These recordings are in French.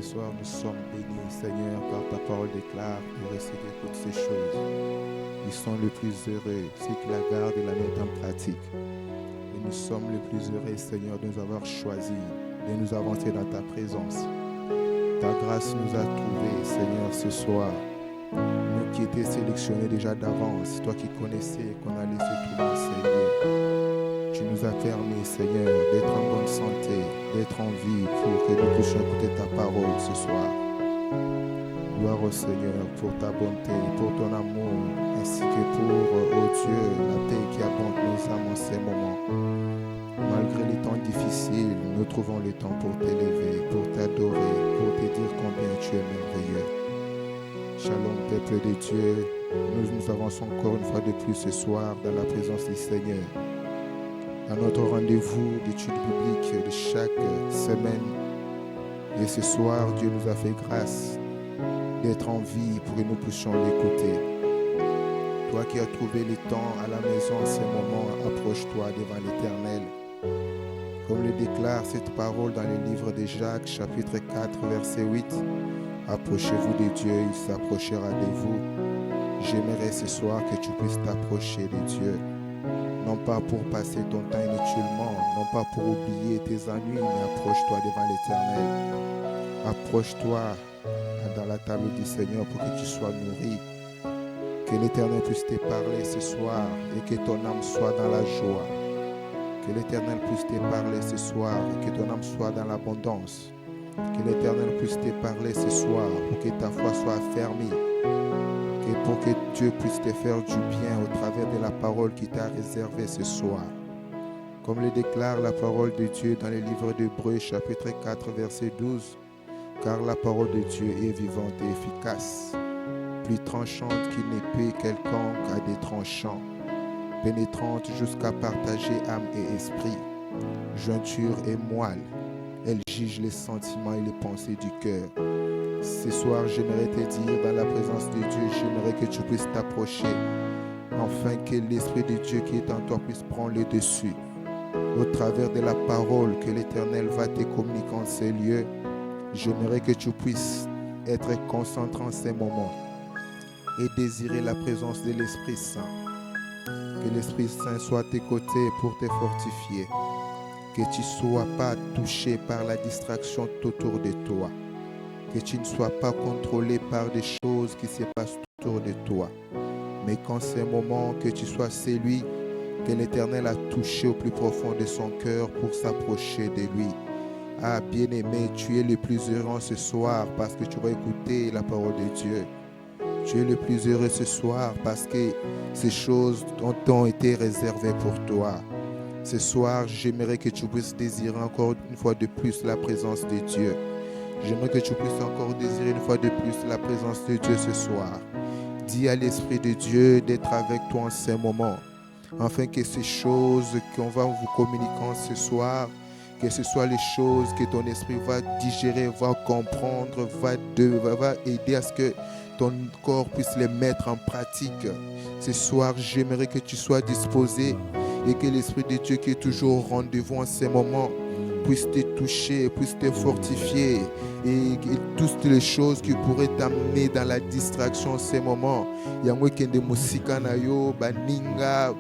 ce soir, nous sommes bénis, Seigneur, car ta parole déclare de recevoir toutes ces choses. Ils sont les plus heureux, ceux qui la gardent et la mettent en pratique. Et nous sommes les plus heureux, Seigneur, de nous avoir choisis, de nous avancer dans ta présence. Ta grâce nous a trouvés, Seigneur, ce soir. Nous qui étions sélectionnés déjà d'avance, toi qui connaissais qu'on allait se trouver en ces lieux. Tu nous as permis, Seigneur, d'être en bonne santé, d'être en vie pour que nous puissions écouter ta parole ce soir. Gloire au Seigneur pour ta bonté, pour ton amour, ainsi que pour, oh Dieu, la paix qui abonde nos âmes en ces moments. Malgré les temps difficiles, nous trouvons le temps pour t'élever, pour t'adorer, pour te dire combien tu es merveilleux. Shalom, peuple de Dieu, nous avançons encore une fois de plus ce soir dans la présence du Seigneur. À notre rendez-vous d'études bibliques de chaque semaine. Et ce soir, Dieu nous a fait grâce d'être en vie pour que nous puissions l'écouter. Toi qui as trouvé le temps à la maison en ce moment, approche-toi devant l'Éternel. Comme le déclare cette parole dans le livre de Jacques, chapitre 4, verset 8. Approchez-vous de Dieu, il s'approchera de vous. J'aimerais ce soir que tu puisses t'approcher de Dieu. Non pas pour passer ton temps inutilement, non pas pour oublier tes ennuis, mais approche-toi devant l'Éternel. Approche-toi dans la table du Seigneur pour que tu sois nourri. Que l'Éternel puisse te parler ce soir et que ton âme soit dans la joie. Que l'Éternel puisse te parler ce soir et que ton âme soit dans l'abondance. Que l'Éternel puisse te parler ce soir pour que ta foi soit affermie. Et pour que Dieu puisse te faire du bien au travers de la parole qu'il t'a réservée ce soir. Comme le déclare la parole de Dieu dans le livre d'Hébreux, chapitre 4, verset 12. Car la parole de Dieu est vivante et efficace, plus tranchante qu'une épée quelconque à des tranchants, pénétrante jusqu'à partager âme et esprit, jointure et moelle. Elle juge les sentiments et les pensées du cœur. Ce soir, j'aimerais te dire, dans la présence de Dieu, j'aimerais que tu puisses t'approcher, afin que l'Esprit de Dieu qui est en toi puisse prendre le dessus. Au travers de la parole que l'Éternel va te communiquer en ces lieux, j'aimerais que tu puisses être concentré en ces moments et désirer la présence de l'Esprit Saint. Que l'Esprit Saint soit à tes côtés pour te fortifier. Que tu ne sois pas touché par la distraction autour de toi. Que tu ne sois pas contrôlé par des choses qui se passent autour de toi. Mais qu'en ces moments, que tu sois celui que l'Éternel a touché au plus profond de son cœur pour s'approcher de lui. Ah, bien-aimé, tu es le plus heureux ce soir parce que tu vas écouter la parole de Dieu. Tu es le plus heureux ce soir parce que ces choses t'ont été réservées pour toi. Ce soir, j'aimerais que tu puisses désirer encore une fois de plus la présence de Dieu. J'aimerais que tu puisses encore désirer une fois de plus la présence de Dieu ce soir. Dis à l'Esprit de Dieu d'être avec toi en ces moments, afin que ces choses qu'on va vous communiquer ce soir, que ce soit les choses que ton esprit va digérer, va comprendre, va aider à ce que ton corps puisse les mettre en pratique. Ce soir, j'aimerais que tu sois disposé et que l'Esprit de Dieu qui est toujours au rendez-vous en ces moments puisse te toucher, puisse te fortifier et toutes les choses qui pourraient t'amener dans la distraction en ces moments. Yango kende musika na yo baninga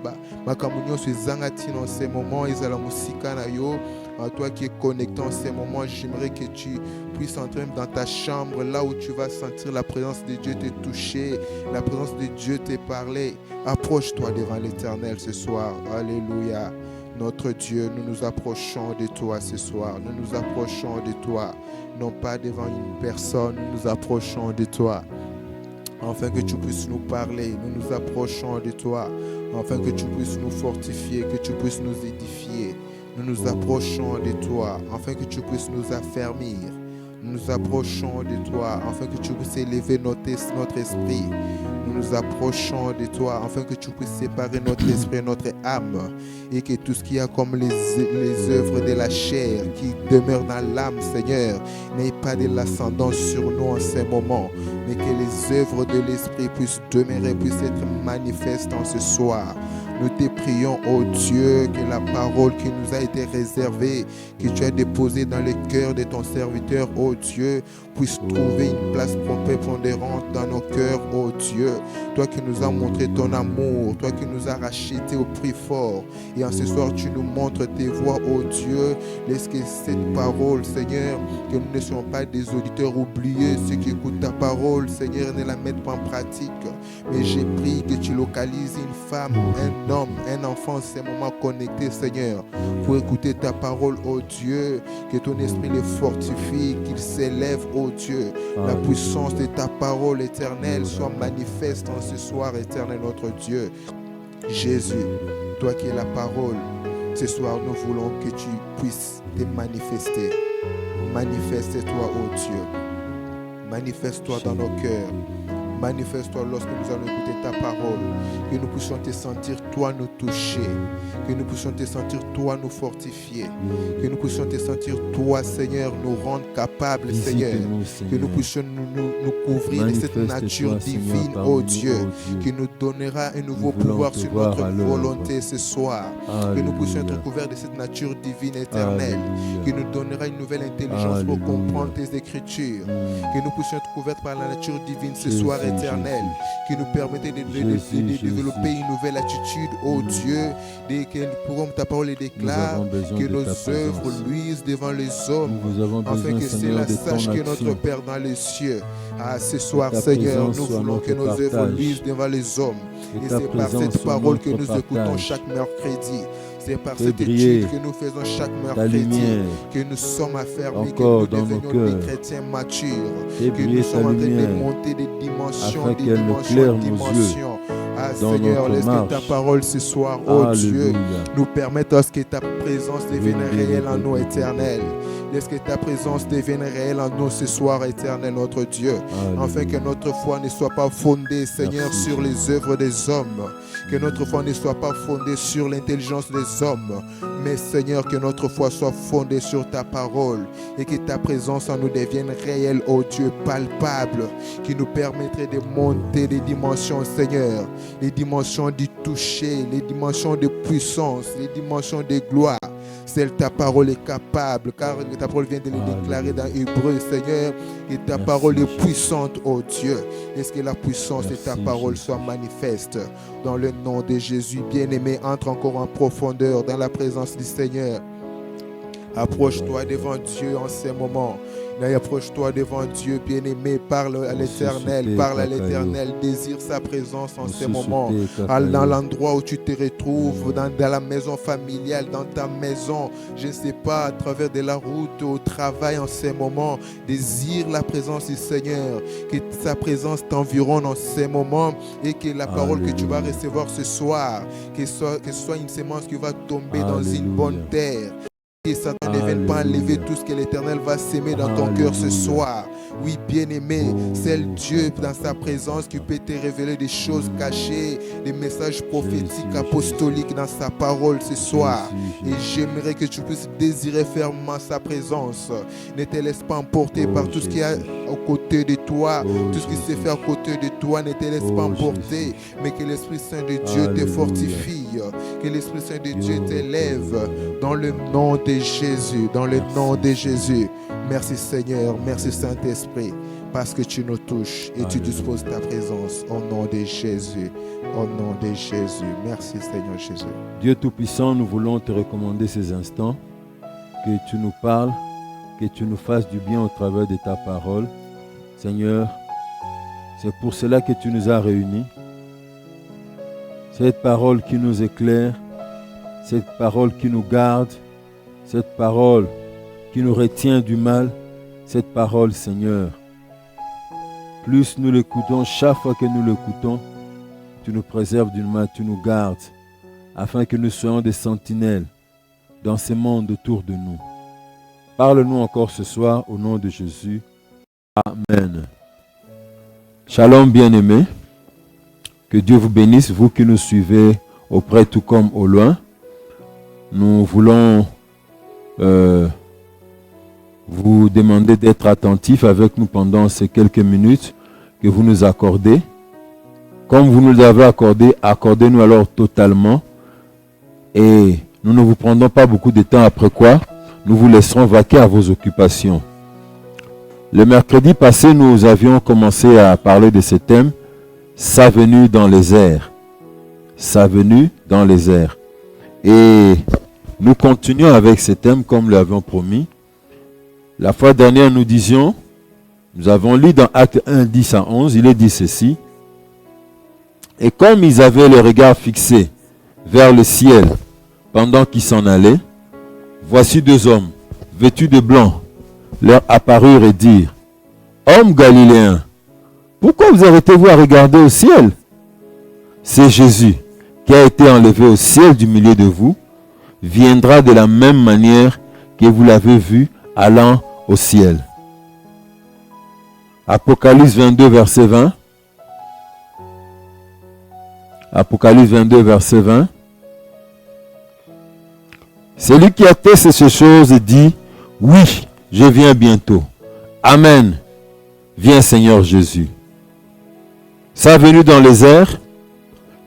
makamunyo ezangatino en ces moments ezala musika na yo. À toi qui es connecté en ces moments, j'aimerais que tu puisses entrer dans ta chambre, là où tu vas sentir la présence de Dieu te toucher, la présence de Dieu te parler. Approche-toi devant l'Éternel ce soir. Alléluia. Notre Dieu, nous nous approchons de toi ce soir. Nous nous approchons de toi, non pas devant une personne, nous nous approchons de toi. Afin que tu puisses nous parler, nous nous approchons de toi. Afin que tu puisses nous fortifier, que tu puisses nous édifier. Nous nous approchons de toi, afin que tu puisses nous affermir. Nous nous approchons de toi, afin que tu puisses élever notre esprit. Nous nous approchons de toi, afin que tu puisses séparer notre esprit et notre âme. Et que tout ce qu'il y a comme les œuvres de la chair qui demeurent dans l'âme, Seigneur, n'ait pas de l'ascendance sur nous en ces moments. Mais que les œuvres de l'esprit puissent demeurer, puissent être manifestes en ce soir. Nous te prions, ô Dieu, que la parole qui nous a été réservée, que tu as déposée dans le cœur de ton serviteur, ô Dieu, puisse trouver une place prépondérante dans nos cœurs, ô Dieu. Toi qui nous as montré ton amour, toi qui nous as rachetés au prix fort. Et en ce soir, tu nous montres tes voies, ô Dieu. Laisse que cette parole, Seigneur, que nous ne soyons pas des auditeurs oubliés, ceux qui écoutent ta parole, Seigneur, ne la mettent pas en pratique. Mais j'ai prié que tu localises une femme, un homme, un enfant en ces moments connectés, Seigneur, pour écouter ta parole, ô Dieu, que ton esprit les fortifie, qu'ils s'élèvent, ô Dieu. La puissance de ta parole éternelle soit manifeste en ce soir, éternel notre Dieu. Jésus, toi qui es la parole, ce soir nous voulons que tu puisses te manifester. Manifeste-toi, ô Dieu. Manifeste-toi dans nos cœurs. Manifeste-toi lorsque nous allons écouter ta parole. Que nous puissions te sentir, toi, nous toucher. Que nous puissions te sentir, toi, nous fortifier. Que nous puissions te sentir, toi, Seigneur, nous rendre capables, Seigneur. Que nous puissions nous couvrir de cette nature divine, ô Dieu, qui nous donnera un nouveau pouvoir sur notre volonté ce soir. Que nous puissions être couverts de cette nature divine éternelle, qui nous donnera une nouvelle intelligence pour comprendre tes Écritures. Que nous puissions être couverts par la nature divine ce soir éternel, qui nous permettait de développer une nouvelle attitude, ô Dieu, que ta parole déclare que nos œuvres luisent devant les hommes, afin que cela sache que notre Père dans les cieux. Ce soir, Seigneur, nous voulons que nos œuvres luisent devant les hommes. Et c'est par cette parole que nous écoutons chaque mercredi. C'est par cette étude que nous faisons chaque mercredi que nous sommes affermis, que nous devenions des chrétiens matures, que nous sommes en train de monter des dimensions, Seigneur, laisse que ta parole ce soir, ô Dieu, nous permette à ce que ta présence devienne réelle en nous, éternel. Laisse que ta présence devienne réelle en nous ce soir, éternel, notre Dieu. Afin que notre foi ne soit pas fondée, Seigneur, sur les œuvres des hommes. Que notre foi ne soit pas fondée sur l'intelligence des hommes. Mais, Seigneur, que notre foi soit fondée sur ta parole. Et que ta présence en nous devienne réelle, ô Dieu, palpable. Qui nous permettrait de monter des dimensions, Seigneur. Les dimensions du toucher, les dimensions de puissance, les dimensions de gloire. Celle ta parole est capable, car ta parole vient de le déclarer dans Hébreu, Seigneur, et ta parole est puissante, ô Dieu. Est-ce que la puissance de ta parole soit manifeste dans le nom de Jésus, bien-aimé, entre encore en profondeur dans la présence du Seigneur. Approche-toi devant Dieu en ces moments. Approche-toi devant Dieu, bien-aimé, parle à l'Éternel, désire sa présence en ces moments, dans l'endroit où tu te retrouves, dans la maison familiale, dans ta maison, je ne sais pas, à travers de la route, au travail en ces moments, désire la présence du Seigneur, que sa présence t'environne en ces moments et que la parole que tu vas recevoir ce soir, que ce soit une sémence qui va tomber dans une bonne terre. Que Satan ne vienne pas enlever tout ce que l'Éternel va s'aimer dans ton cœur ce soir. Oui, bien-aimé, c'est le Dieu dans sa présence qui peut te révéler des choses cachées, des messages prophétiques, apostoliques dans sa parole ce soir. Et j'aimerais que tu puisses désirer fermement sa présence. Ne te laisse pas emporter par tout ce qui est aux côtés de toi, tout ce qui se fait à côté de toi, ne te laisse pas emporter, mais que l'Esprit Saint de Dieu te fortifie, que l'Esprit Saint de Dieu t'élève dans le nom de Jésus, dans le nom de Jésus. Merci Seigneur, merci Saint-Esprit, parce que tu nous touches et tu disposes ta présence au nom de Jésus, au nom de Jésus. Merci Seigneur Jésus. Dieu Tout-Puissant, nous voulons te recommander ces instants, que tu nous parles, que tu nous fasses du bien au travers de ta parole. Seigneur, c'est pour cela que tu nous as réunis. Cette parole qui nous éclaire, cette parole qui nous garde, cette parole qui nous retient du mal, cette parole, Seigneur. Plus nous l'écoutons, chaque fois que nous l'écoutons, tu nous préserves du mal, tu nous gardes, afin que nous soyons des sentinelles dans ce monde autour de nous. Parle-nous encore ce soir au nom de Jésus. Amen. Shalom, bien-aimés. Que Dieu vous bénisse, vous qui nous suivez auprès tout comme au loin. Nous voulons vous demander d'être attentifs avec nous pendant ces quelques minutes que vous nous accordez. Comme vous nous avez accordé, accordez-nous alors totalement Et nous ne vous prendrons pas beaucoup de temps, après quoi nous vous laisserons vaquer à vos occupations. Le mercredi passé, nous avions commencé à parler de ce thème, sa venue dans les airs. Sa venue dans les airs. Et nous continuons avec ce thème comme nous l'avions promis. La fois dernière, nous disions, nous avons lu dans Actes 1, 10 à 11, il est dit ceci. Et comme ils avaient le regard fixé vers le ciel pendant qu'ils s'en allaient, voici deux hommes, vêtus de blanc, leur apparurent et dirent, « Hommes galiléens, pourquoi vous arrêtez-vous à regarder au ciel? C'est Jésus qui a été enlevé au ciel du milieu de vous, viendra de la même manière que vous l'avez vu allant au ciel. » Apocalypse 22, verset 20. Apocalypse 22, verset 20. Celui qui atteste ces choses dit, « Oui, je viens bientôt. Amen. Viens Seigneur Jésus. » Sa venue dans les airs,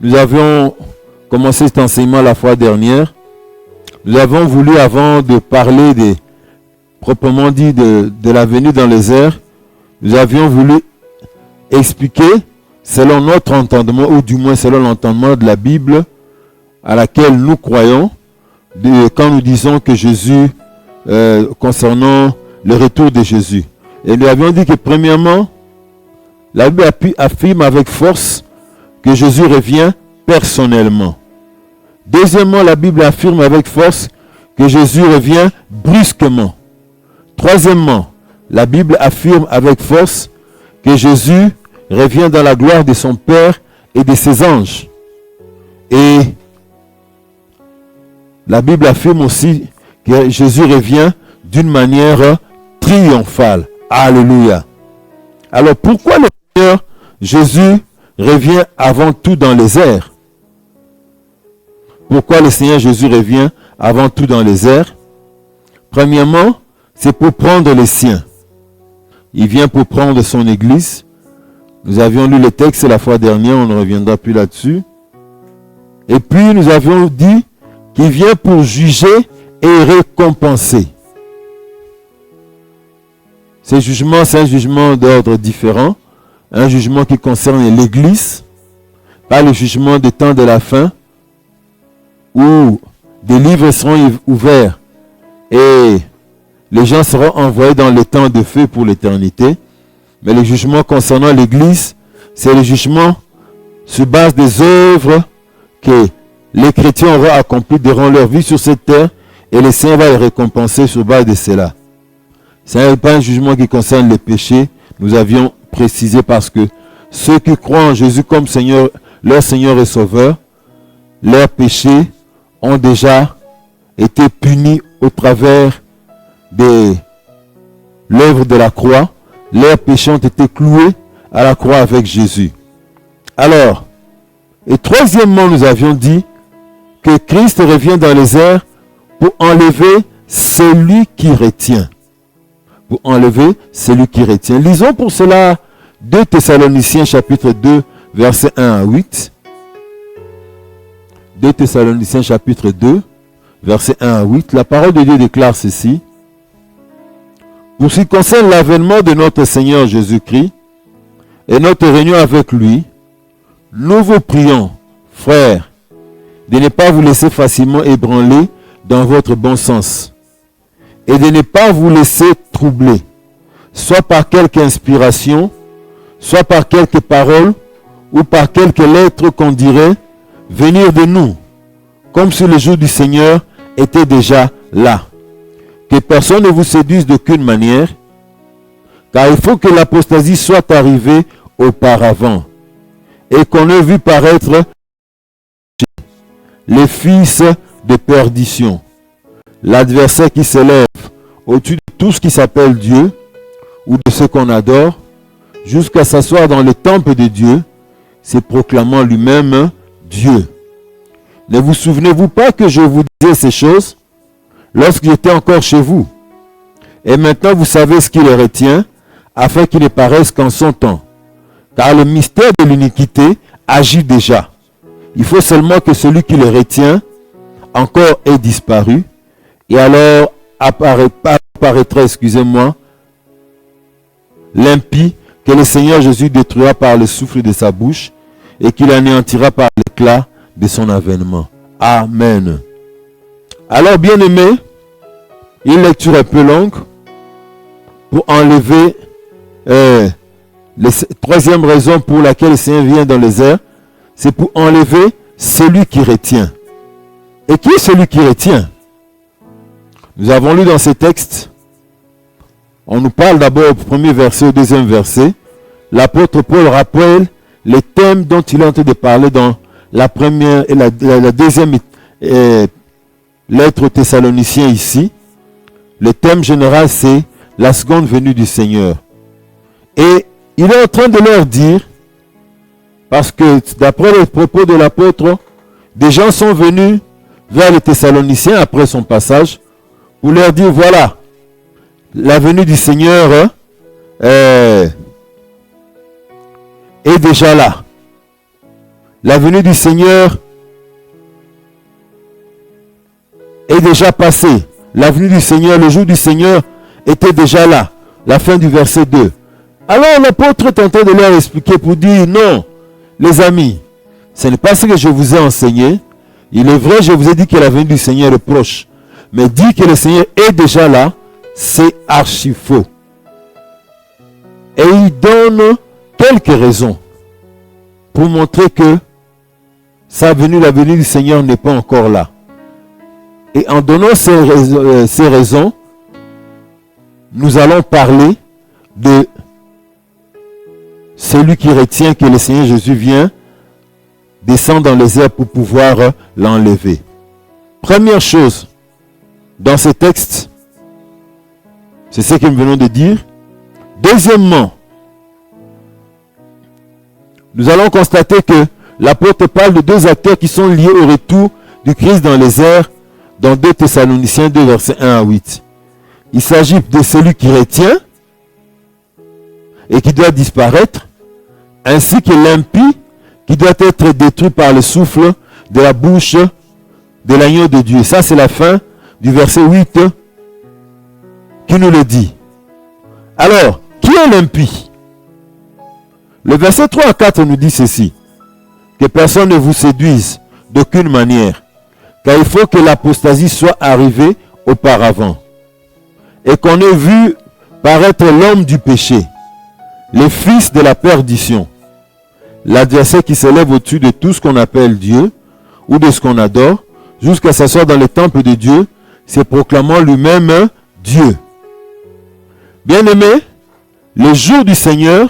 nous avions commencé cet enseignement la fois dernière. Nous avons voulu, avant de parler proprement dit de la venue dans les airs, nous avions voulu expliquer, selon notre entendement, ou du moins selon l'entendement de la Bible, à laquelle nous croyons, quand nous disons que Jésus, concernant le retour de Jésus. Et nous avions dit que premièrement, la Bible affirme avec force que Jésus revient personnellement. Deuxièmement, la Bible affirme avec force que Jésus revient brusquement. Troisièmement, la Bible affirme avec force que Jésus revient dans la gloire de son Père et de ses anges. Et la Bible affirme aussi que Jésus revient d'une manière triomphale. Alléluia. Alors pourquoi le Seigneur Jésus revient avant tout dans les airs? Pourquoi le Seigneur Jésus revient avant tout dans les airs? Premièrement, c'est pour prendre les siens. Il vient pour prendre son église. Nous avions lu le texte la fois dernière, on ne reviendra plus là-dessus. Et puis nous avions dit qu'il vient pour juger et récompenser. Ce jugement, c'est un jugement d'ordre différent. Un jugement qui concerne l'église. Pas le jugement des temps de la fin, où des livres seront ouverts et les gens seront envoyés dans les temps de feu pour l'éternité. Mais le jugement concernant l'église, c'est le jugement sur base des œuvres que les chrétiens auront accomplies durant leur vie sur cette terre et le Seigneur va les récompenser sur base de cela. Ce n'est pas un jugement qui concerne les péchés. Nous avions précisé parce que ceux qui croient en Jésus comme Seigneur, leur Seigneur et Sauveur, leurs péchés ont déjà été punis au travers de l'œuvre de la croix. Leurs péchés ont été cloués à la croix avec Jésus. Alors, et troisièmement, nous avions dit que Christ revient dans les airs pour enlever celui qui retient. Pour enlever celui qui retient. Lisons pour cela 2 Thessaloniciens chapitre 2, versets 1 à 8. 2 Thessaloniciens chapitre 2, versets 1 à 8. La parole de Dieu déclare ceci. Pour ce qui concerne l'avènement de notre Seigneur Jésus-Christ et notre réunion avec lui, nous vous prions, frères, de ne pas vous laisser facilement ébranler dans votre bon sens et de ne pas vous laisser troubler, soit par quelque inspiration, soit par quelques paroles ou par quelques lettres qu'on dirait venir de nous, comme si le jour du Seigneur était déjà là. Que personne ne vous séduise d'aucune manière, car il faut que l'apostasie soit arrivée auparavant et qu'on ait vu paraître les fils de perdition, l'adversaire qui s'élève au-dessus de tout ce qui s'appelle Dieu ou de ce qu'on adore, jusqu'à s'asseoir dans le temple de Dieu, se proclamant lui-même Dieu. Ne vous souvenez-vous pas que je vous disais ces choses lorsque j'étais encore chez vous? Et maintenant vous savez ce qui les retient, afin qu'ils ne paraissent qu'en son temps. Car le mystère de l'iniquité agit déjà. Il faut seulement que celui qui les retient encore ait disparu, et alors apparaîtra, l'impie que le Seigneur Jésus détruira par le souffle de sa bouche et qu'il anéantira par l'éclat de son avènement. Amen. Alors, bien-aimés, une lecture un peu longue pour enlever la troisième raison pour laquelle le Seigneur vient dans les airs, c'est pour enlever celui qui retient. Et qui est celui qui retient? Nous avons lu dans ces textes, on nous parle d'abord au premier verset, au deuxième verset. L'apôtre Paul rappelle les thèmes dont il est en train de parler dans la première et la deuxième lettre aux Thessaloniciens ici. Le thème général, c'est la seconde venue du Seigneur. Et il est en train de leur dire, parce que d'après les propos de l'apôtre, des gens sont venus vers les Thessaloniciens après son passage pour leur dire, voilà, la venue du Seigneur est déjà là. La venue du Seigneur est déjà passée. La venue du Seigneur, le jour du Seigneur était déjà là. La fin du verset 2. Alors l'apôtre est en train de leur expliquer pour dire, non, les amis, ce n'est pas ce que je vous ai enseigné. Il est vrai, je vous ai dit que la venue du Seigneur est proche. Mais dire que le Seigneur est déjà là, c'est archi faux. Et il donne quelques raisons pour montrer que la venue du Seigneur n'est pas encore là. Et en donnant ces raisons, nous allons parler de celui qui retient que le Seigneur Jésus vient descendre dans les airs pour pouvoir l'enlever. Première chose, dans ces textes, c'est ce que nous venons de dire. Deuxièmement, nous allons constater que l'apôtre parle de deux acteurs qui sont liés au retour du Christ dans les airs dans 2 Thessaloniciens 2, versets 1 à 8. Il s'agit de celui qui retient et qui doit disparaître, ainsi que l'impie qui doit être détruit par le souffle de la bouche de l'agneau de Dieu. Ça, c'est la fin du verset 8 qui nous le dit. Alors, qui est l'impie? Le verset 3 à 4 nous dit ceci: que personne ne vous séduise d'aucune manière, car il faut que l'apostasie soit arrivée auparavant, et qu'on ait vu paraître l'homme du péché, le fils de la perdition, l'adversaire qui s'élève au-dessus de tout ce qu'on appelle Dieu, ou de ce qu'on adore, jusqu'à s'asseoir dans le temple de Dieu, se proclamant lui-même Dieu. Bien-aimés, le jour du Seigneur,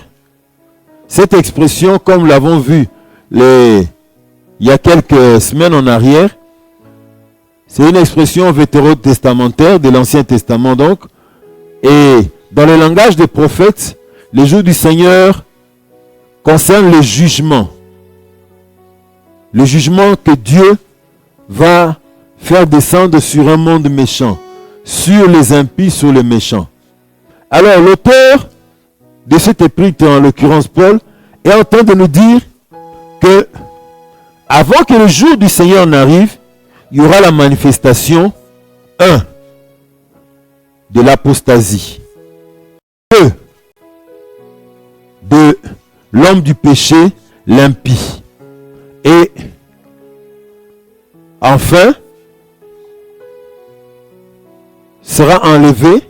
cette expression, comme l'avons vu il y a quelques semaines en arrière, c'est une expression vétérotestamentaire de l'Ancien Testament donc, et dans le langage des prophètes, le jour du Seigneur concerne le jugement que Dieu va faire descendre sur un monde méchant, sur les impies, sur les méchants. Alors l'auteur de cet épître, en l'occurrence Paul, est en train de nous dire que avant que le jour du Seigneur n'arrive, il y aura la manifestation 1 de l'apostasie, 2 de l'homme du péché, l'impie, et enfin sera enlevé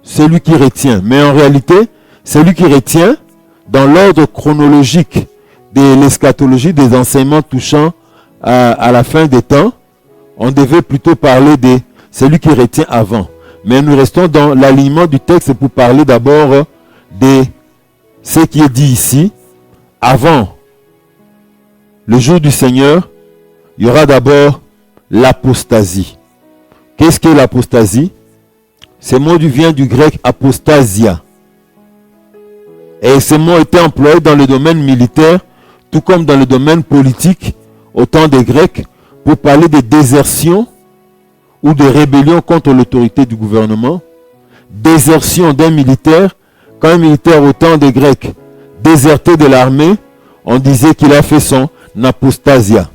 celui qui retient. Mais en réalité, celui qui retient, dans l'ordre chronologique de l'eschatologie, des enseignements touchant à la fin des temps, on devait plutôt parler de celui qui retient avant. Mais nous restons dans l'alignement du texte pour parler d'abord de ce qui est dit ici. Avant le jour du Seigneur, il y aura d'abord l'apostasie. Qu'est-ce qu'est l'apostasie? Ce mot vient du grec apostasia. Et ce mot était employé dans le domaine militaire, tout comme dans le domaine politique, au temps des Grecs, pour parler de désertion ou de rébellion contre l'autorité du gouvernement. Désertion d'un militaire, quand un militaire au temps des Grecs désertait de l'armée, on disait qu'il a fait son apostasia.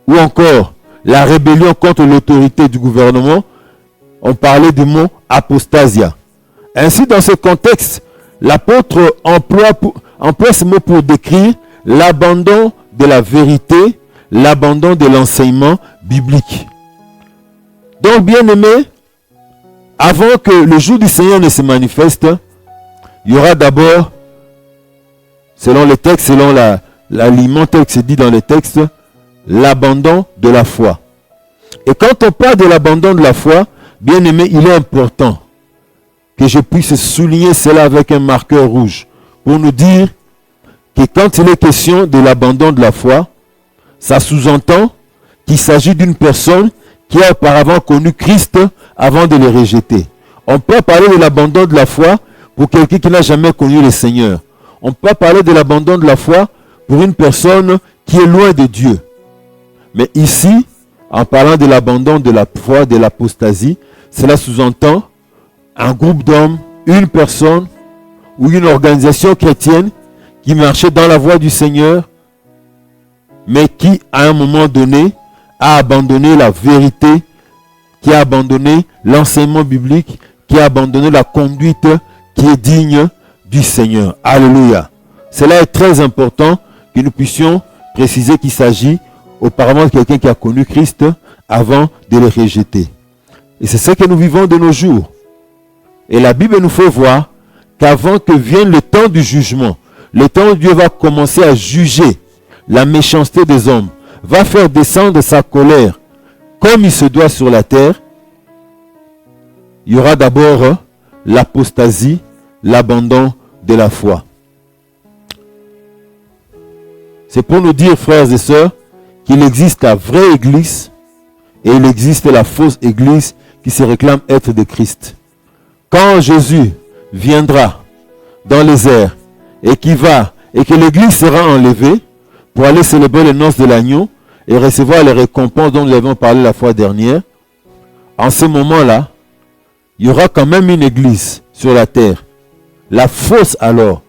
ou encore la rébellion contre l'autorité du gouvernement, on parlait du mot apostasia. Ainsi, dans ce contexte, l'apôtre emploie ce mot pour décrire l'abandon de la vérité, l'abandon de l'enseignement biblique. Donc, bien-aimés, avant que le jour du Seigneur ne se manifeste, il y aura d'abord, selon les textes, selon l'aliment tel que c'est dit dans les textes, l'abandon de la foi. Et quand on parle de l'abandon de la foi, bien-aimé, il est important que je puisse souligner cela avec un marqueur rouge pour nous dire que quand il est question de l'abandon de la foi, ça sous-entend qu'il s'agit d'une personne qui a auparavant connu Christ avant de le rejeter. On peut parler de l'abandon de la foi pour quelqu'un qui n'a jamais connu le Seigneur. On peut parler de l'abandon de la foi pour une personne qui est loin de Dieu. Mais ici, en parlant de l'abandon de la foi, de l'apostasie, cela sous-entend un groupe d'hommes, une personne ou une organisation chrétienne qui marchait dans la voie du Seigneur, mais qui, à un moment donné, a abandonné la vérité, qui a abandonné l'enseignement biblique, qui a abandonné la conduite qui est digne du Seigneur. Alléluia. Cela est très important que nous puissions préciser qu'il s'agit auparavant de quelqu'un qui a connu Christ avant de le rejeter. Et c'est ce que nous vivons de nos jours. Et la Bible nous fait voir qu'avant que vienne le temps du jugement, le temps où Dieu va commencer à juger la méchanceté des hommes, va faire descendre sa colère comme il se doit sur la terre, il y aura d'abord l'apostasie, l'abandon de la foi. C'est pour nous dire, frères et sœurs, qu'il existe la vraie église et il existe la fausse église qui se réclame être de Christ. Quand Jésus viendra dans les airs et que l'église sera enlevée pour aller célébrer les noces de l'agneau et recevoir les récompenses dont nous avons parlé la fois dernière, en ce moment-là, il y aura quand même une église sur la terre. La fausse alors,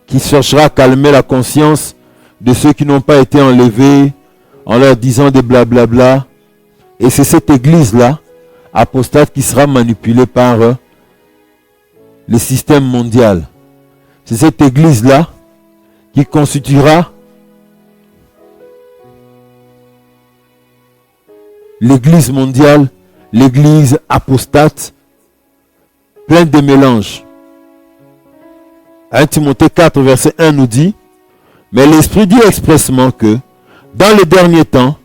qui cherchera à calmer la conscience de ceux qui n'ont pas été enlevés en leur disant des blablabla. Et c'est cette église-là, apostate, qui sera manipulée par le système mondial. C'est cette église-là qui constituera l'église mondiale, l'église apostate, pleine de mélanges. 1 Timothée 4, verset 1 nous dit, « Mais l'Esprit dit expressement que, dans les derniers temps,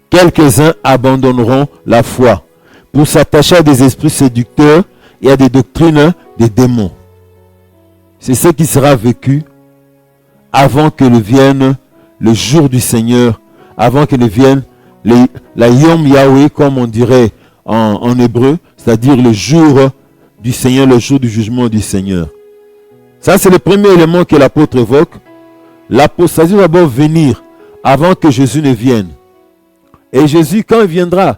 quelques-uns abandonneront la foi pour s'attacher à des esprits séducteurs et à des doctrines des démons. » C'est ce qui sera vécu avant que ne vienne le jour du Seigneur, avant que ne vienne la Yom Yahweh, comme on dirait en hébreu, c'est-à-dire le jour du Seigneur, le jour du jugement du Seigneur. Ça, c'est le premier élément que l'apôtre évoque. L'apostasie va d'abord venir avant que Jésus ne vienne. Et Jésus, quand il viendra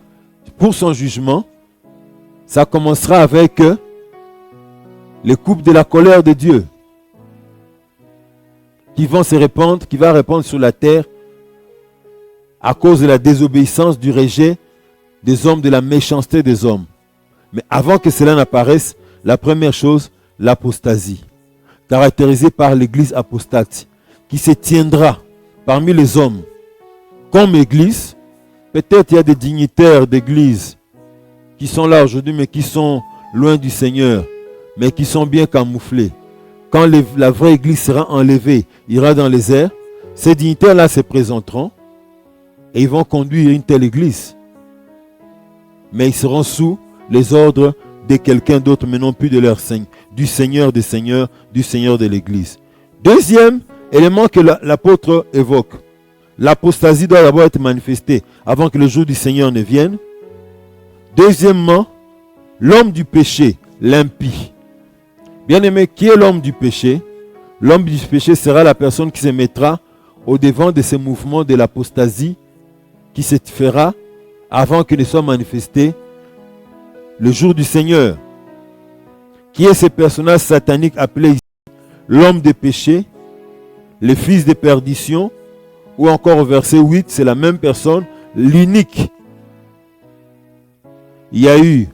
pour son jugement, ça commencera avec les coupes de la colère de Dieu qui vont se répandre, qui va répandre sur la terre à cause de la désobéissance, du rejet des hommes, de la méchanceté des hommes. Mais avant que cela n'apparaisse, la première chose, l'apostasie, caractérisée par l'église apostate, qui se tiendra parmi les hommes comme église. Peut-être il y a des dignitaires d'église qui sont là aujourd'hui, mais qui sont loin du Seigneur, mais qui sont bien camouflés. Quand la vraie église sera enlevée, ira dans les airs, ces dignitaires-là se présenteront et ils vont conduire une telle église. Mais ils seront sous les ordres de quelqu'un d'autre, mais non plus de leur Seigneur, du Seigneur des Seigneurs, du Seigneur de l'église. Deuxième élément que l'apôtre évoque, l'apostasie doit d'abord être manifestée avant que le jour du Seigneur ne vienne. Deuxièmement, l'homme du péché, l'impie. Bien-aimé, qui est l'homme du péché? L'homme du péché sera la personne qui se mettra au devant de ces mouvements de l'apostasie qui se fera avant qu'il ne soit manifesté le jour du Seigneur. Qui est ce personnage satanique appelé ici l'homme de péché, le fils de perdition Ou encore au verset 8, c'est la même personne, l'unique. Il y a eu,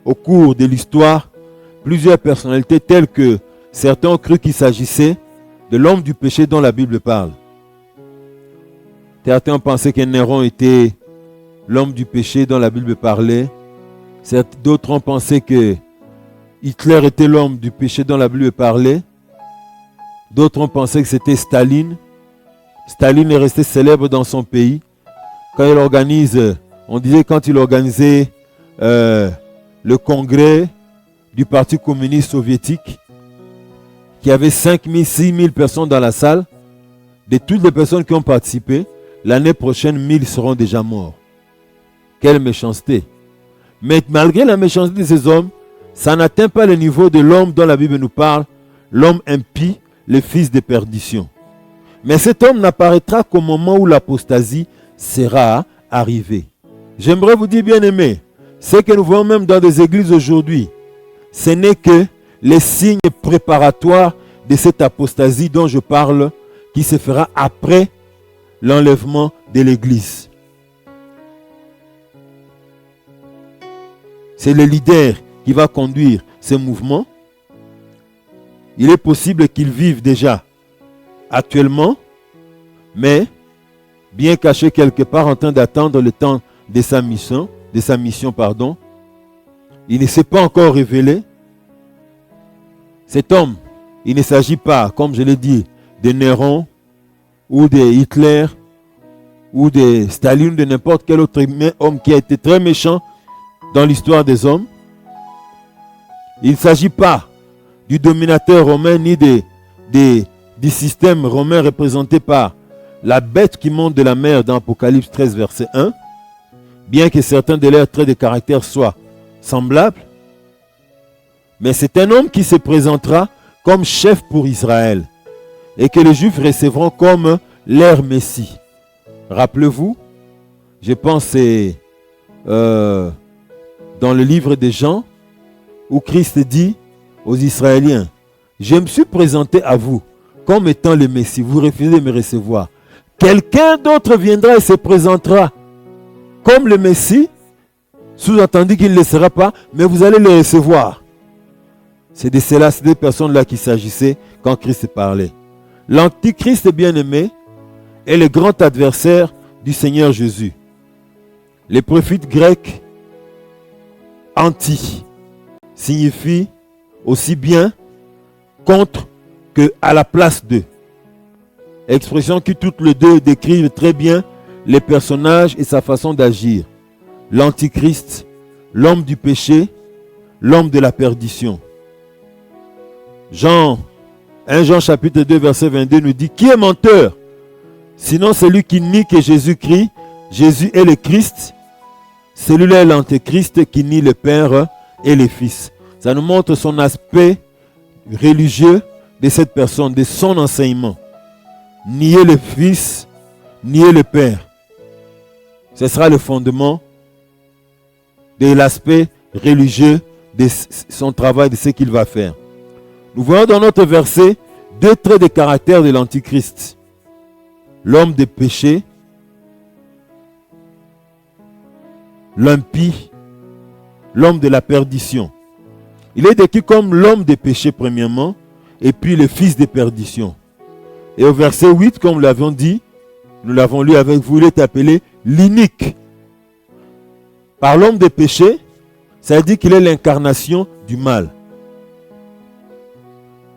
au cours de l'histoire, plusieurs personnalités telles que certains ont cru qu'il s'agissait de l'homme du péché dont la Bible parle. Certains ont pensé que Néron était l'homme du péché dont la Bible parlait. D'autres ont pensé que Hitler était l'homme du péché dont la Bible parlait. D'autres ont pensé que c'était Staline. Staline est resté célèbre dans son pays. Quand il organise, on disait quand il organisait le congrès du Parti communiste soviétique, qu'il y avait 5 000, 6 000 personnes dans la salle, de toutes les personnes qui ont participé, l'année prochaine, 1000 seront déjà morts. Quelle méchanceté! Mais malgré la méchanceté de ces hommes, ça n'atteint pas le niveau de l'homme dont la Bible nous parle, l'homme impie, le fils de perdition. Mais cet homme n'apparaîtra qu'au moment où l'apostasie sera arrivée. J'aimerais vous dire, bien-aimés, ce que nous voyons même dans des églises aujourd'hui, ce n'est que les signes préparatoires de cette apostasie dont je parle, qui se fera après l'enlèvement de l'église. C'est le leader qui va conduire ce mouvement. Il est possible qu'il vive déjà actuellement, mais bien caché quelque part en train d'attendre le temps de sa mission, il ne s'est pas encore révélé. Cet homme, il ne s'agit pas, comme je l'ai dit, de Néron ou de Hitler ou de Staline ou de n'importe quel autre homme qui a été très méchant dans l'histoire des hommes. Il ne s'agit pas du dominateur romain ni du système romain représenté par la bête qui monte de la mer dans Apocalypse 13, verset 1, bien que certains de leurs traits de caractère soient semblables. Mais c'est un homme qui se présentera comme chef pour Israël et que les Juifs recevront comme leur Messie. Rappelez-vous, je pense c'est dans le livre de Jean, où Christ dit aux Israéliens, « Je me suis présenté à vous comme étant le Messie, vous refusez de me recevoir. Quelqu'un d'autre viendra et se présentera comme le Messie, sous-entendu qu'il ne le sera pas, mais vous allez le recevoir. » C'est de cela, c'est des personnes-là qu'il s'agissait quand Christ parlait. L'Antichrist bien-aimé est le grand adversaire du Seigneur Jésus. Les prophètes grecs, anti, signifie aussi bien contre que à la place de. Expression qui toutes les deux décrivent très bien les personnages et sa façon d'agir. L'Antichrist, l'homme du péché, l'homme de la perdition. 1 Jean chapitre 2 verset 22 nous dit, qui est menteur? Sinon celui qui nie que Jésus-Christ, Jésus est le Christ, celui-là est l'Antéchrist qui nie le Père et le Fils. Ça nous montre son aspect religieux de cette personne, de son enseignement. Nier le Fils, nier le Père. Ce sera le fondement de l'aspect religieux de son travail, de ce qu'il va faire. Nous voyons dans notre verset deux traits de caractère de l'Antichrist. L'homme de péché, l'impie, l'homme de la perdition. Il est décrit comme l'homme de péché premièrement, et puis le fils de perdition. Et au verset 8, comme nous l'avions dit, nous l'avons lu avec vous, il est appelé l'inique. Par l'homme de péché, ça dit qu'il est l'incarnation du mal.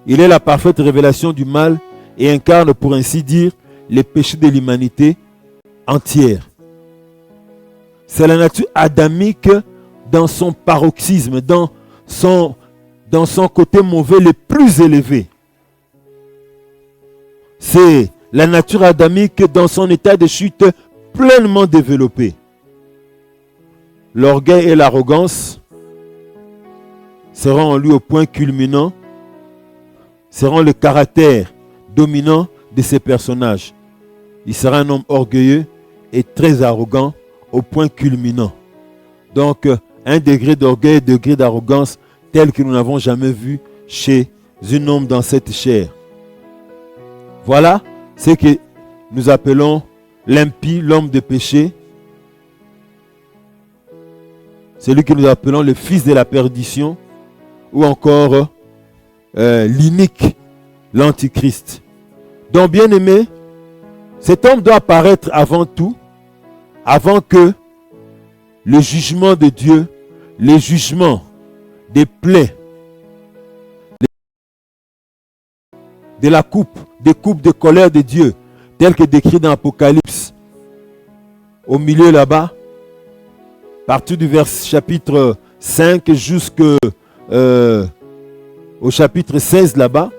Il est la parfaite révélation du mal et incarne, pour ainsi dire, les péchés de l'humanité entière. C'est la nature adamique dans son paroxysme, dans son côté mauvais le plus élevé. C'est la nature adamique dans son état de chute pleinement développé. L'orgueil et l'arrogance seront en lui au point culminant, seront le caractère dominant de ces personnages. Il sera un homme orgueilleux et très arrogant au point culminant. Donc, un degré d'orgueil, un degré d'arrogance tel que nous n'avons jamais vu chez un homme dans cette chair. Voilà ce que nous appelons l'impie, l'homme de péché, celui que nous appelons le fils de la perdition, ou encore l'inique, l'antichrist. Donc, bien aimé, cet homme doit apparaître avant tout, avant que le jugement de Dieu, les jugements des plaies, de la coupe, des coupes de colère de Dieu, tel que décrit dans l'Apocalypse, au milieu là-bas, partout du chapitre 5 jusqu'au chapitre 16 là-bas,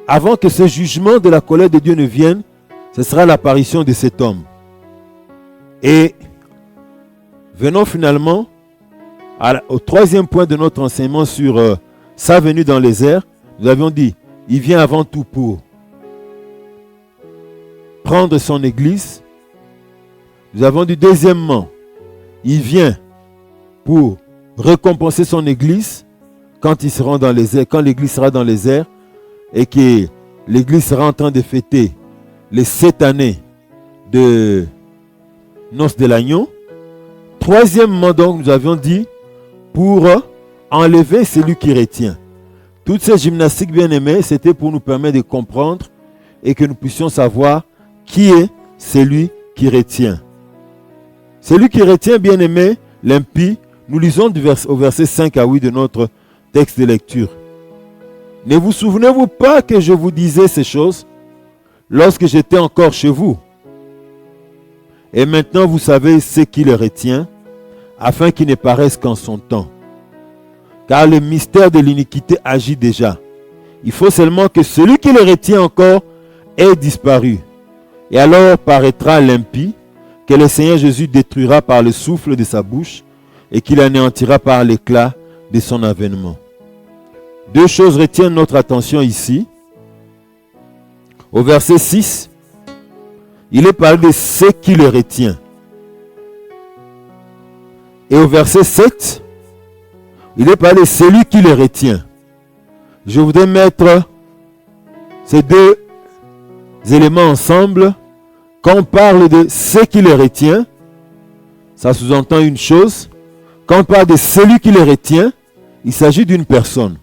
avant que ce jugement de la colère de Dieu ne vienne, ce sera l'apparition de cet homme. Et venons finalement au troisième point de notre enseignement sur sa venue dans les airs. Nous avions dit, il vient avant tout pour prendre son église. Nous avons dit deuxièmement, il vient pour récompenser son église quand ils seront dans les airs, quand l'église sera dans les airs et que l'église sera en train de fêter les 7 années de noces de l'agneau. Troisièmement, donc, nous avions dit pour enlever celui qui retient. Toutes ces gymnastiques bien-aimées, c'était pour nous permettre de comprendre et que nous puissions savoir qui est celui qui retient. Celui qui retient, bien-aimé, l'impie, nous lisons au verset 5 à 8 de notre texte de lecture. Ne vous souvenez-vous pas que je vous disais ces choses lorsque j'étais encore chez vous? Et maintenant vous savez ce qui le retient, afin qu'il ne paraisse qu'en son temps. Car le mystère de l'iniquité agit déjà. Il faut seulement que celui qui le retient encore ait disparu. Et alors paraîtra l'impie, que le Seigneur Jésus détruira par le souffle de sa bouche et qu'il anéantira par l'éclat de son avènement. Deux choses retiennent notre attention ici. Au verset 6, il est parlé de ce qui le retient. Et au verset 7, il est parlé de celui qui le retient. Je voudrais mettre ces deux éléments ensemble. Quand on parle de ce qui le retient, ça sous-entend une chose. Quand on parle de celui qui le retient, il s'agit d'une personne.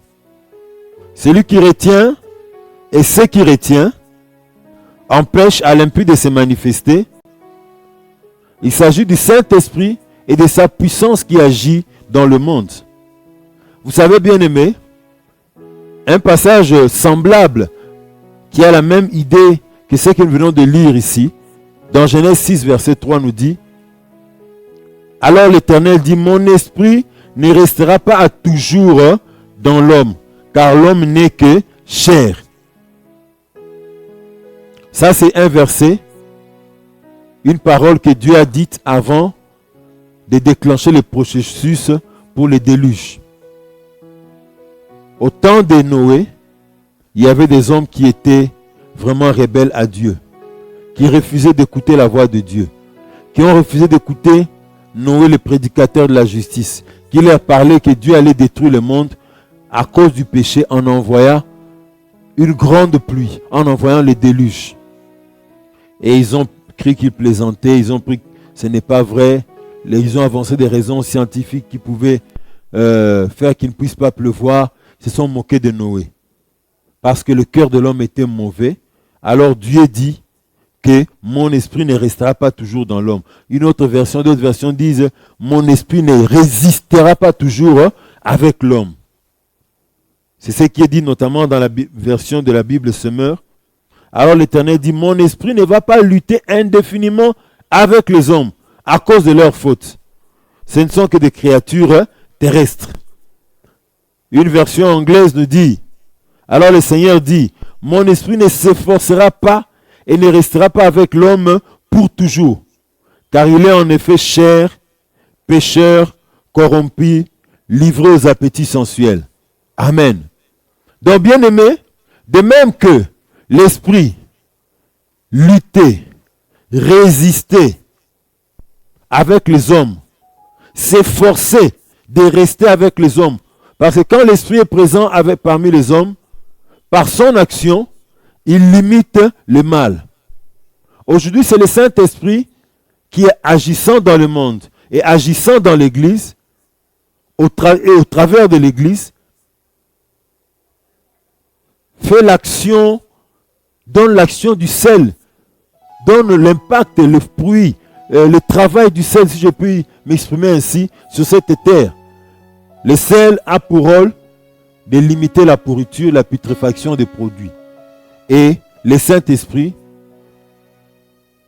Celui qui retient et ce qui retient empêche à l'impie de se manifester. Il s'agit du Saint-Esprit et de sa puissance qui agit dans le monde. Vous savez, bien aimé, un passage semblable qui a la même idée que ce que nous venons de lire ici, dans Genèse 6, verset 3 nous dit, « Alors l'Éternel dit, mon esprit ne restera pas à toujours dans l'homme, car l'homme n'est que chair. » Ça, c'est un verset, une parole que Dieu a dite avant de déclencher le processus pour le déluge. Au temps de Noé, il y avait des hommes qui étaient vraiment rebelles à Dieu, qui refusaient d'écouter la voix de Dieu, qui ont refusé d'écouter Noé, le prédicateur de la justice, qui leur parlait que Dieu allait détruire le monde à cause du péché en envoyant une grande pluie, en envoyant le déluge. Et ils ont cru qu'ils plaisantaient, ils ont pris que ce n'est pas vrai, ils ont avancé des raisons scientifiques qui pouvaient faire qu'il ne puisse pas pleuvoir, ils se sont moqués de Noé. Parce que le cœur de l'homme était mauvais, alors Dieu dit que mon esprit ne restera pas toujours dans l'homme. D'autres versions disent, mon esprit ne résistera pas toujours avec l'homme. C'est ce qui est dit notamment dans la version de la Bible Semeur. Alors l'Éternel dit, mon esprit ne va pas lutter indéfiniment avec les hommes à cause de leurs fautes. Ce ne sont que des créatures terrestres. Une version anglaise nous dit, alors le Seigneur dit, mon esprit ne s'efforcera pas et ne restera pas avec l'homme pour toujours, car il est en effet chair, pécheur, corrompu, livré aux appétits sensuels. Amen. Donc, bien aimé, de même que l'esprit luttait, résistait avec les hommes, s'efforçait de rester avec les hommes, parce que quand l'esprit est présent parmi les hommes, par son action, il limite le mal. Aujourd'hui, c'est le Saint-Esprit qui est agissant dans le monde et agissant dans l'Église, et au travers de l'Église, fait l'action, donne l'action du sel, donne l'impact, le fruit, le travail du sel, si je puis m'exprimer ainsi, sur cette terre. Le sel a pour rôle de limiter la pourriture, la putréfaction des produits. Et le Saint-Esprit,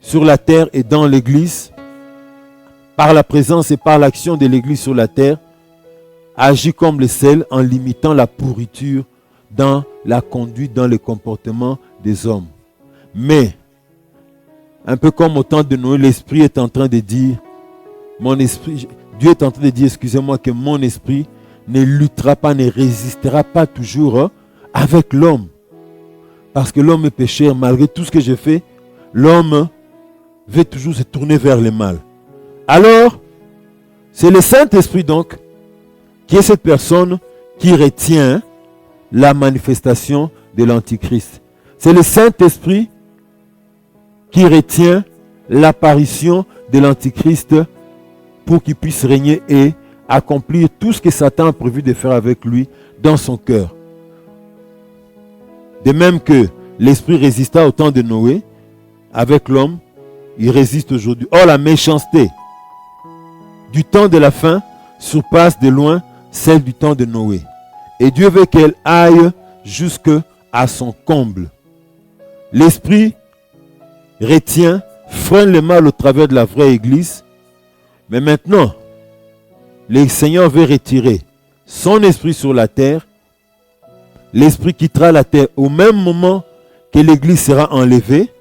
sur la terre et dans l'Église, par la présence et par l'action de l'Église sur la terre, agit comme le sel en limitant la pourriture dans la conduite, dans le comportement des hommes. Mais, un peu comme au temps de Noé, l'Esprit est en train de dire, Dieu est en train de dire, excusez-moi, que mon esprit ne luttera pas, ne résistera pas toujours avec l'homme. Parce que l'homme est pécheur, malgré tout ce que j'ai fait, l'homme veut toujours se tourner vers le mal. Alors, c'est le Saint-Esprit donc, qui est cette personne qui retient la manifestation de l'Antichrist. C'est le Saint-Esprit qui retient l'apparition de l'Antichrist pour qu'il puisse régner et accomplir tout ce que Satan a prévu de faire avec lui dans son cœur. De même que l'Esprit résista au temps de Noé, avec l'homme, il résiste aujourd'hui. Or, la méchanceté du temps de la fin surpasse de loin celle du temps de Noé. Et Dieu veut qu'elle aille jusqu'à son comble. L'Esprit retient, freine le mal au travers de la vraie Église. Mais maintenant, le Seigneur veut retirer son esprit sur la terre. L'esprit quittera la terre au même moment que l'Église sera enlevée.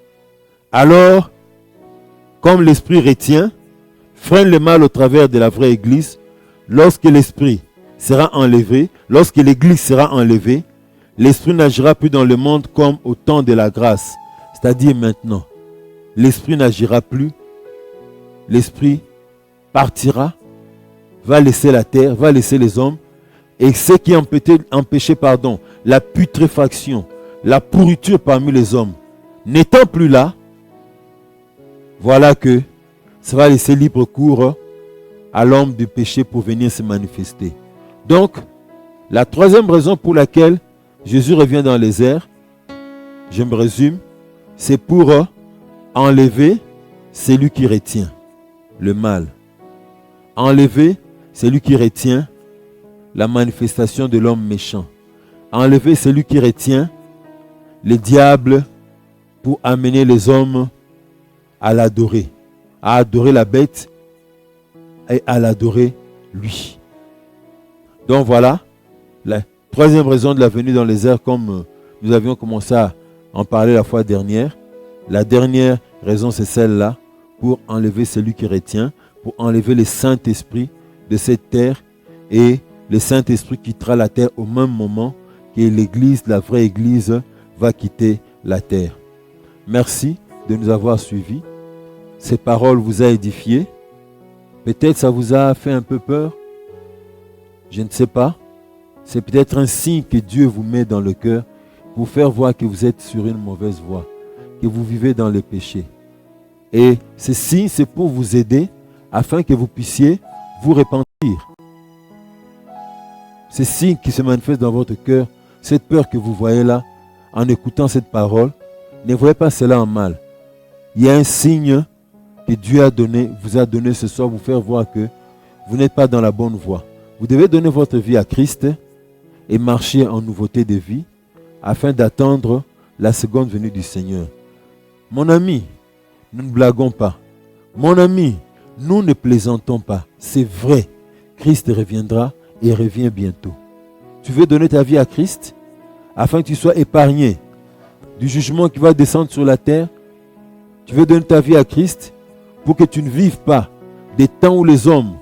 Alors, comme l'esprit retient, freine le mal au travers de la vraie Église, lorsque l'esprit sera enlevé, lorsque l'Église sera enlevée, l'esprit n'agira plus dans le monde comme au temps de la grâce. C'est-à-dire maintenant, l'esprit n'agira plus, l'esprit partira, va laisser la terre, va laisser les hommes, et ce qui empêchait la putréfaction, la pourriture parmi les hommes, n'étant plus là, voilà que ça va laisser libre cours à l'homme du péché pour venir se manifester. Donc, la troisième raison pour laquelle Jésus revient dans les airs, je me résume, c'est pour enlever celui qui retient le mal. Enlever celui qui retient la manifestation de l'homme méchant. Enlever celui qui retient le diable pour amener les hommes à l'adorer. À adorer la bête et à l'adorer lui. Donc voilà, la troisième raison de la venue dans les airs, comme nous avions commencé à en parler la fois dernière. La dernière raison, c'est celle-là, pour enlever celui qui retient, pour enlever le Saint-Esprit de cette terre, et le Saint-Esprit quittera la terre au même moment que l'Église, la vraie Église, va quitter la terre. Merci de nous avoir suivis. Ces paroles vous ont édifié. Peut-être ça vous a fait un peu peur. Je ne sais pas. C'est peut-être un signe que Dieu vous met dans le cœur pour faire voir que vous êtes sur une mauvaise voie, que vous vivez dans le péché. Et ce signe, c'est pour vous aider afin que vous puissiez vous repentir. Ce signe qui se manifeste dans votre cœur, cette peur que vous voyez là, en écoutant cette parole, ne voyez pas cela en mal. Il y a un signe que Dieu vous a donné ce soir, vous faire voir que vous n'êtes pas dans la bonne voie. Vous devez donner votre vie à Christ et marcher en nouveauté de vie afin d'attendre la seconde venue du Seigneur. Mon ami, nous ne blaguons pas. Mon ami, nous ne plaisantons pas. C'est vrai, Christ reviendra et revient bientôt. Tu veux donner ta vie à Christ afin que tu sois épargné du jugement qui va descendre sur la terre? Tu veux donner ta vie à Christ pour que tu ne vives pas des temps où les hommes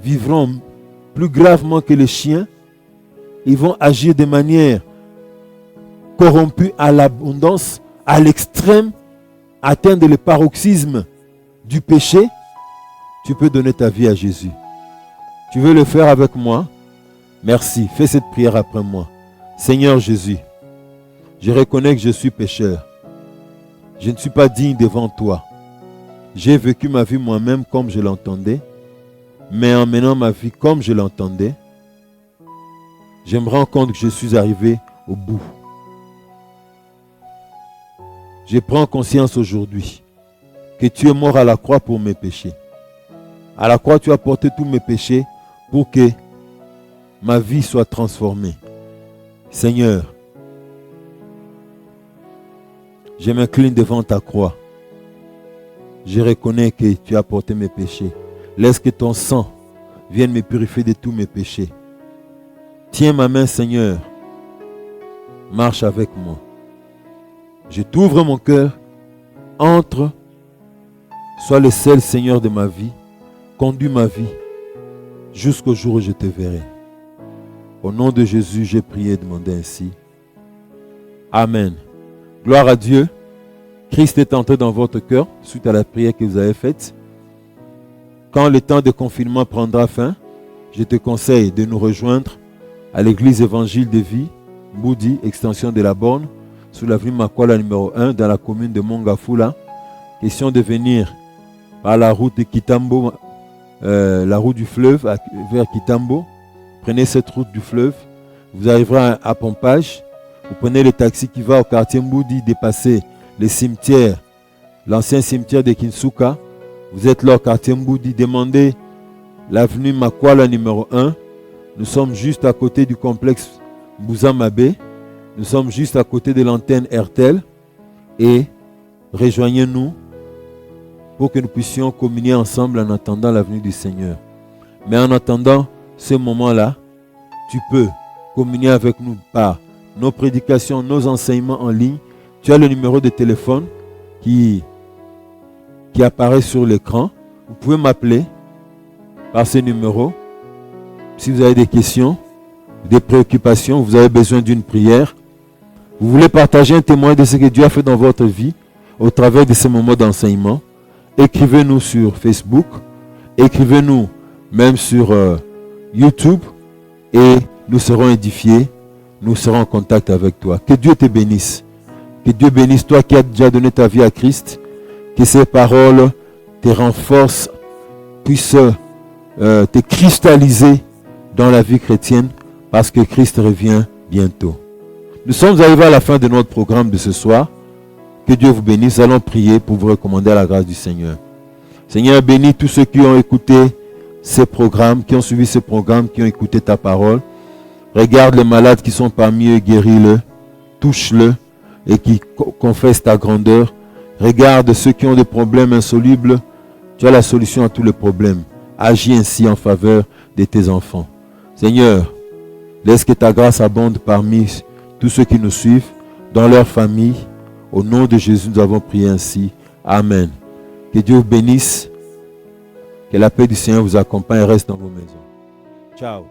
vivront plus gravement que les chiens? Ils vont agir de manière corrompue à l'abondance, à l'extrême, atteindre le paroxysme du péché. Tu peux donner ta vie à Jésus. Tu veux le faire avec moi? Merci. Fais cette prière après moi. Seigneur Jésus, je reconnais que je suis pécheur. Je ne suis pas digne devant toi. J'ai vécu ma vie moi-même comme je l'entendais, mais en menant ma vie comme je l'entendais, je me rends compte que je suis arrivé au bout. Je prends conscience aujourd'hui que tu es mort à la croix pour mes péchés. À la croix, tu as porté tous mes péchés pour que ma vie soit transformée. Seigneur, je m'incline devant ta croix. Je reconnais que tu as porté mes péchés. Laisse que ton sang vienne me purifier de tous mes péchés. Tiens ma main, Seigneur. Marche avec moi. Je t'ouvre mon cœur. Entre. Sois le seul Seigneur de ma vie. Conduis ma vie jusqu'au jour où je te verrai. Au nom de Jésus, j'ai prié et demandé ainsi. Amen. Gloire à Dieu. Christ est entré dans votre cœur suite à la prière que vous avez faite. Quand le temps de confinement prendra fin, je te conseille de nous rejoindre à l'église évangile de vie, Boudi, extension de la Borne, sous l'avenue Makwala numéro 1, dans la commune de Mongafula. Question de venir par la route de Kitambo, la route du fleuve vers Kitambo. Prenez cette route du fleuve, vous arriverez à Pompage. Vous prenez le taxi qui va au quartier Mboudi, dépasser le cimetière, l'ancien cimetière de Kinsuka. Vous êtes là au quartier Mboudi, demandez l'avenue Makwala numéro 1. Nous sommes juste à côté du complexe Bouzamabé. Nous sommes juste à côté de l'antenne RTL. Et rejoignez-nous pour que nous puissions communier ensemble en attendant la venue du Seigneur. Mais en attendant ce moment-là, tu peux communier avec nous par nos prédications, nos enseignements en ligne. Tu as le numéro de téléphone qui apparaît sur l'écran. Vous pouvez m'appeler par ce numéro. Si vous avez des questions, des préoccupations, vous avez besoin d'une prière, vous voulez partager un témoignage de ce que Dieu a fait dans votre vie au travers de ces moments d'enseignement, écrivez-nous sur Facebook, écrivez-nous même sur YouTube et nous serons édifiés, nous serons en contact avec toi. Que Dieu te bénisse. Que Dieu bénisse toi qui as déjà donné ta vie à Christ. Que ces paroles te renforcent, puissent te cristalliser dans la vie chrétienne parce que Christ revient bientôt. Nous sommes arrivés à la fin de notre programme de ce soir. Que Dieu vous bénisse. Allons prier pour vous recommander à la grâce du Seigneur. Seigneur, bénis tous ceux qui ont écouté ces programmes, qui ont suivi ces programmes, qui ont écouté ta parole. Regarde les malades qui sont parmi eux, guéris-le, touche-le et qui confessent ta grandeur. Regarde ceux qui ont des problèmes insolubles. Tu as la solution à tous les problèmes. Agis ainsi en faveur de tes enfants. Seigneur, laisse que ta grâce abonde parmi tous ceux qui nous suivent, dans leur famille. Au nom de Jésus, nous avons prié ainsi. Amen. Que Dieu vous bénisse. Que la paix du Seigneur vous accompagne et reste dans vos maisons. Ciao.